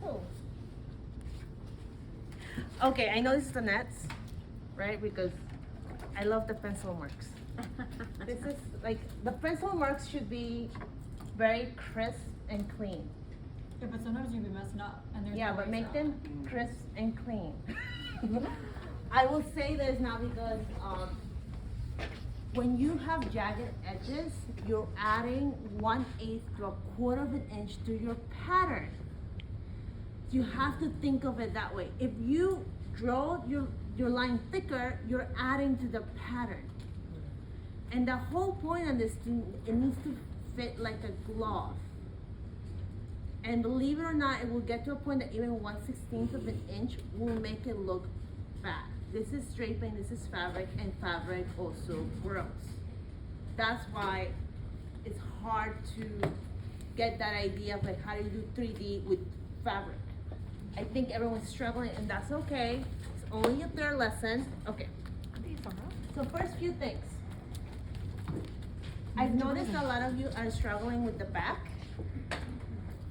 Oh. Okay, I know this is the nets, right? Because I love the pencil marks. This is like, the pencil marks should be very crisp and clean. Yeah, but sometimes you be messing up and there's Yeah, no but way make out. them crisp and clean. I will say this now because when you have jagged edges, you're adding 1/8 to 1/4 of an inch to your pattern. You have to think of it that way. If you draw your line thicker, you're adding to the pattern. And the whole point of this thing, it needs to fit like a glove. And believe it or not, it will get to a point that even 1/16 of an inch will make it look bad. This is draping, this is fabric, and fabric also grows. That's why it's hard to get that idea of like how do you do 3D with fabric. I think everyone's struggling, and that's okay. It's only a third lesson. Okay. So first few things. I've noticed a lot of you are struggling with the back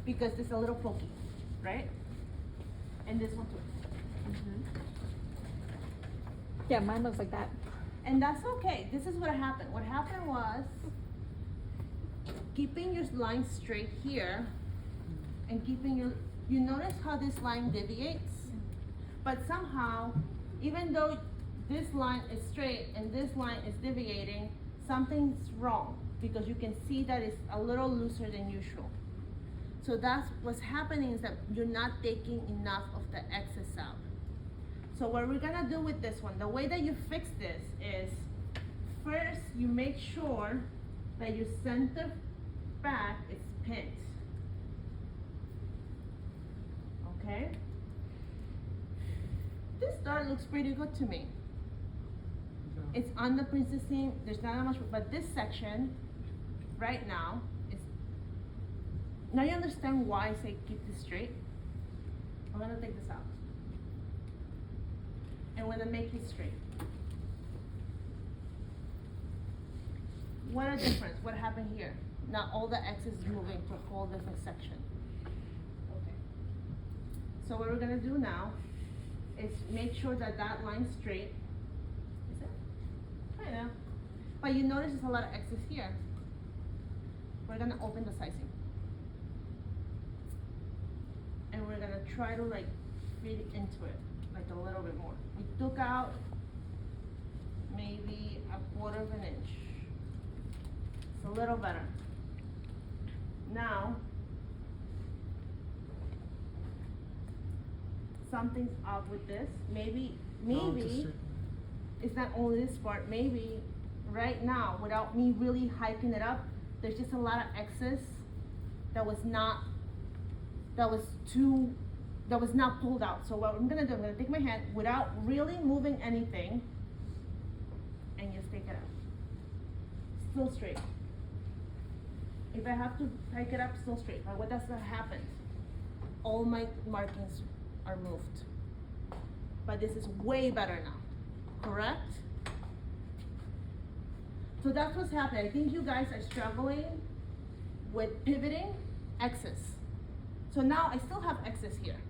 because it's a little pokey, right? And this one too. Yeah, mine looks like that. And that's okay. This is what happened. What happened was keeping your line straight here and keeping you notice how this line deviates? But somehow, even though this line is straight and this line is deviating, something's wrong because you can see that it's a little looser than usual. So that's what's happening is that you're not taking enough of the excess out. So what we're gonna do with this one, the way that you fix this is, first you make sure that your center back is pinned. Okay? This dart looks pretty good to me. It's on the princess seam, there's not that much, but this section, right now, is, now you understand why I say keep this straight? I'm gonna take this out. And we're gonna make it straight. What a difference, what happened here? Now all the X is moving to a whole different section. Okay. So what we're gonna do now is make sure that that line's straight. Is it? Kinda. But you notice there's a lot of X's here. We're gonna open the sizing. And we're gonna try to like fit into it, like a little bit more. We took out maybe 1/4 of an inch. It's a little better. Now, something's up with this. Maybe it's not only this part. Maybe right now, without me really hiking it up, there's just a lot of excess that was not pulled out. So what I'm gonna do, I'm gonna take my hand without really moving anything and just take it out. Still straight. If I have to hike it up, still straight. But what does that happen? All my markings are moved. But this is way better now, correct? So that's what's happening. I think you guys are struggling with pivoting excess. So now I still have excess here.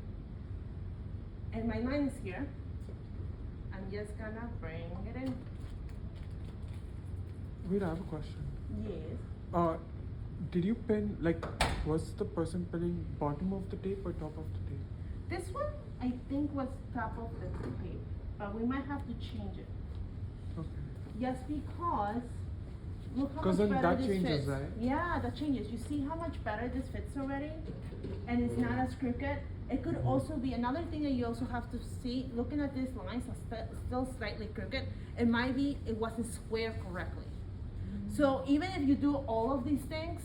And my line is here. I'm just gonna bring it in. Wait, I have a question. Yes. Did you pin, like, was the person pinning bottom of the tape or top of the tape? This one, I think was top of the tape, but we might have to change it. Okay. Yes, because look how 'Cause much then better that this changes, fits. right? Yeah, that changes. You see how much better this fits already? And it's not as crooked. It could also be another thing that you also have to see, looking at these lines, are still slightly crooked. It might be it wasn't square correctly. So even if you do all of these things,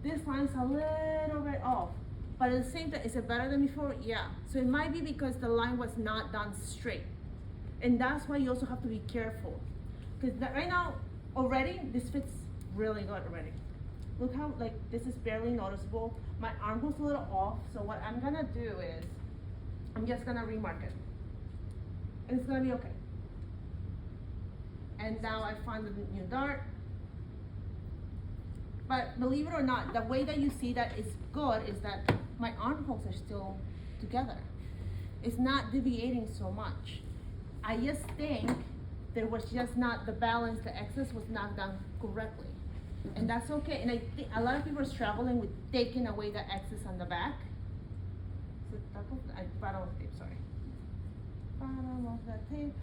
this line's a little bit off. But at the same time, is it better than before? Yeah. So it might be because the line was not done straight. And that's why you also have to be careful. Because right now, already, this fits really good already. Look how, like, this is barely noticeable. My arm goes a little off. So what I'm gonna do is, I'm just gonna remark it. And it's gonna be okay. And now I find the new dart. But believe it or not, the way that you see that is good is that my armholes are still together. It's not deviating so much. I just think there was just not the balance, the excess was not done correctly. And that's okay, and I think a lot of people are struggling with taking away the excess on the back. Is it double? Bottom of the tape, sorry. Bottom of the tape.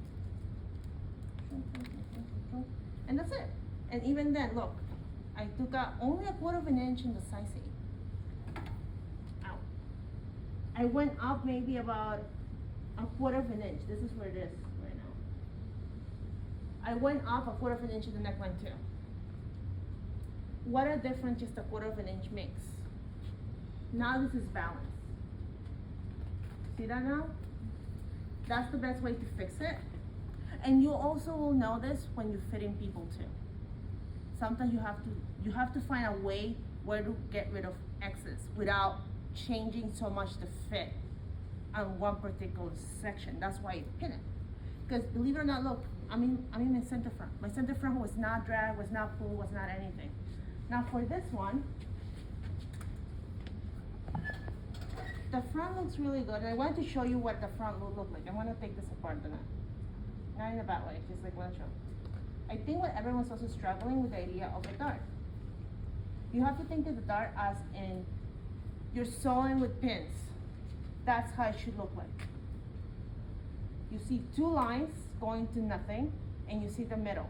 And that's it. And even then, look, I took out only a 1/4 of an inch in the size 8. Ow. I went up maybe about a 1/4 of an inch. This is where it is right now. I went up a 1/4 of an inch in the neckline too. What a difference just a 1/4 of an inch makes. Now this is balanced. See that now? That's the best way to fix it. And you also will know this when you're fitting people too. Sometimes you have to find a way where to get rid of excess without changing so much the fit on one particular section. That's why I pin it. Because believe it or not, look, I'm in my center front. My center front was not drag, was not pull, was not anything. Now for this one, the front looks really good, and I wanted to show you what the front will look like. I want to take this apart tonight. Not in a bad way, just like want to show. I think what everyone's also struggling with the idea of a dart. You have to think of the dart as in you're sewing with pins. That's how it should look like. You see 2 lines going to nothing, and you see the middle.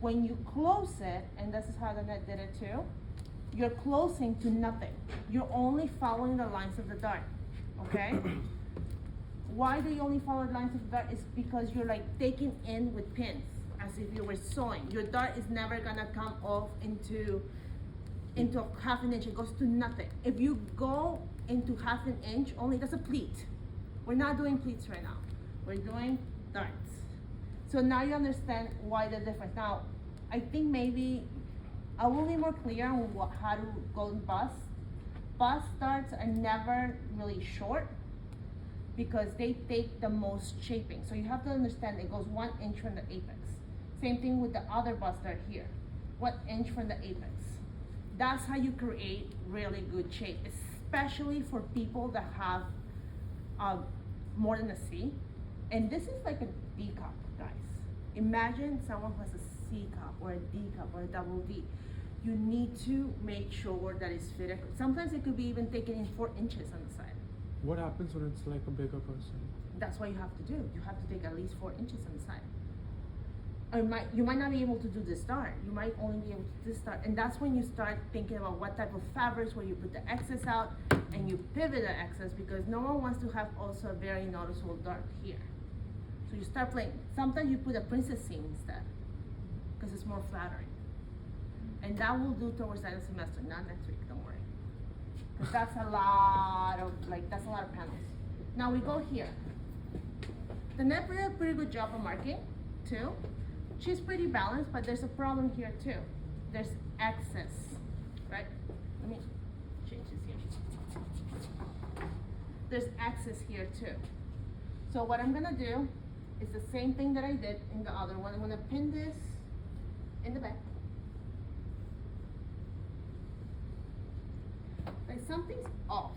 When you close it, and this is how the net did it too, you're closing to nothing. You're only following the lines of the dart, okay? Why do you only follow the lines of the dart? Is because you're like taking in with pins, as if you were sewing. Your dart is never gonna come off into a 1/2 inch. It goes to nothing. If you go into 1/2 inch, only that's a pleat. We're not doing pleats right now. We're doing darts. So now you understand why the difference. Now, I think maybe I will be more clear on how to go in bust. Bust darts are never really short because they take the most shaping. So you have to understand it goes 1 inch from the apex. Same thing with the other bust dart here. 1 inch from the apex. That's how you create really good shape, especially for people that have more than a C. And this is like a D cup, guys. Imagine someone who has a C cup or a D cup or a double D. You need to make sure that it's fitted. Sometimes it could be even taken in 4 inches on the side. What happens when it's like a bigger person? That's what you have to do. You have to take at least 4 inches on the side. Or you might not be able to do this dart. You might only be able to do this dart. And that's when you start thinking about what type of fabrics, where you put the excess out and you pivot the excess, because no one wants to have also a very noticeable dart here. So you start playing. Sometimes you put a princess seam instead, because it's more flattering. And that will do towards the end of the semester, not next week, don't worry. Because that's a lot of panels. Now we go here. The net did a pretty good job of marking too. She's pretty balanced, but there's a problem here too. There's excess, right? Let me change this here. There's excess here too. So what I'm gonna do is the same thing that I did in the other one. I'm gonna pin this in the back. Like something's off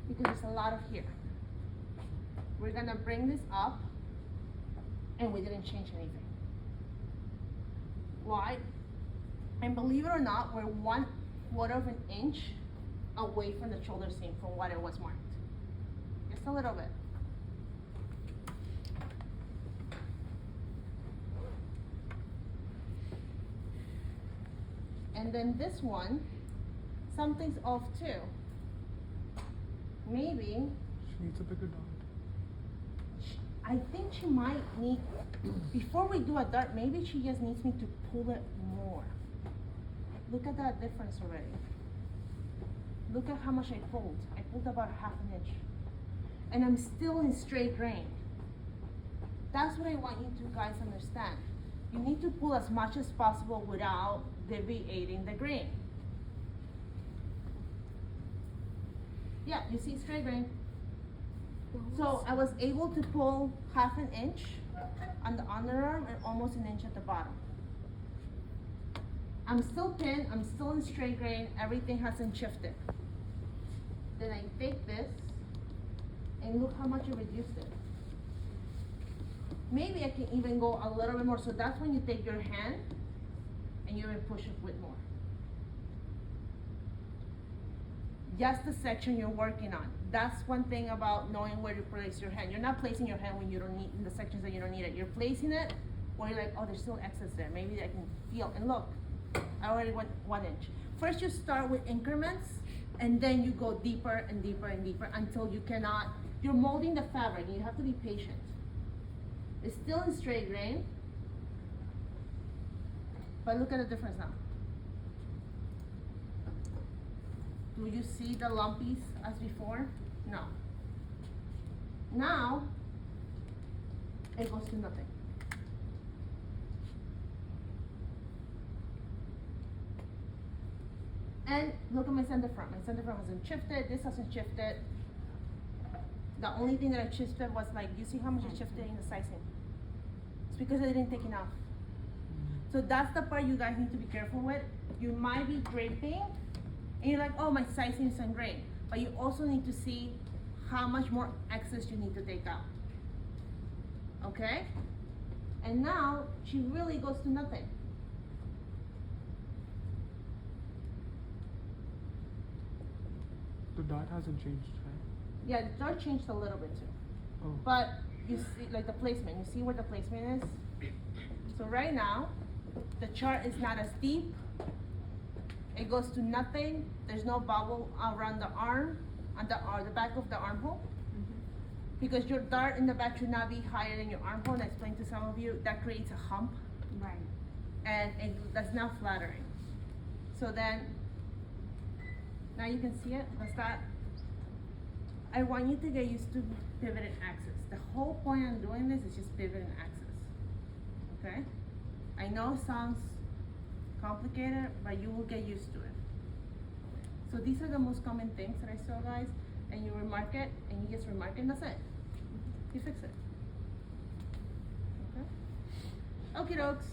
because there's a lot of here. We're gonna bring this up, and we didn't change anything. Why? And believe it or not, we're 1/4 of an inch away from the shoulder seam from what it was marked. Just a little bit. And then this one, something's off too. Maybe She needs a bigger dart. I think she might need, before we do a dart, maybe she just needs me to pull it more. Look at that difference already. Look at how much I pulled. I pulled about 1/2 inch. And I'm still in straight grain. That's what I want you to guys understand. You need to pull as much as possible without deviating the grain. Yeah, you see straight grain. So I was able to pull 1/2 inch on the underarm and almost 1 inch at the bottom. I'm still pinned, I'm still in straight grain, everything hasn't shifted. Then I take this, and look how much I reduced it. Maybe I can even go a little bit more, so that's when you take your hand, and you even push it with more. Just the section you're working on. That's one thing about knowing where to place your hand. You're not placing your hand when you don't need, in the sections that you don't need it. You're placing it where you're like, oh, there's still excess there. Maybe I can feel, and look, I already went 1 inch. First you start with increments, and then you go deeper and deeper and deeper until you cannot, you're molding the fabric, and you have to be patient. It's still in straight grain, but look at the difference now. Do you see the lumpies as before? No. Now, it goes to nothing. And look at my center front. My center front hasn't shifted. This hasn't shifted. The only thing that I shifted was like, you see how much I shifted in the sizing? It's because I didn't take enough. So that's the part you guys need to be careful with. You might be draping, and you're like, oh, my sizing isn't great. But you also need to see how much more excess you need to take out. Okay? And now, she really goes to nothing. The dot hasn't changed, right? Yeah, the dart changed a little bit too. Oh. But you see, like the placement, you see where the placement is? So right now, the chart is not as deep. It goes to nothing. There's no bubble around the arm, on the back of the armhole. Because your dart in the back should not be higher than your armhole. And I explained to some of you, that creates a hump. Right. And that's not flattering. So then, now you can see it, that's that. I want you to get used to pivot and axis. The whole point on doing this is just pivot and axis, okay? I know it sounds complicated, but you will get used to it. So these are the most common things that I saw, guys, and you remark it, and you just remark it, and that's it. You fix it, okay? Okie dokes.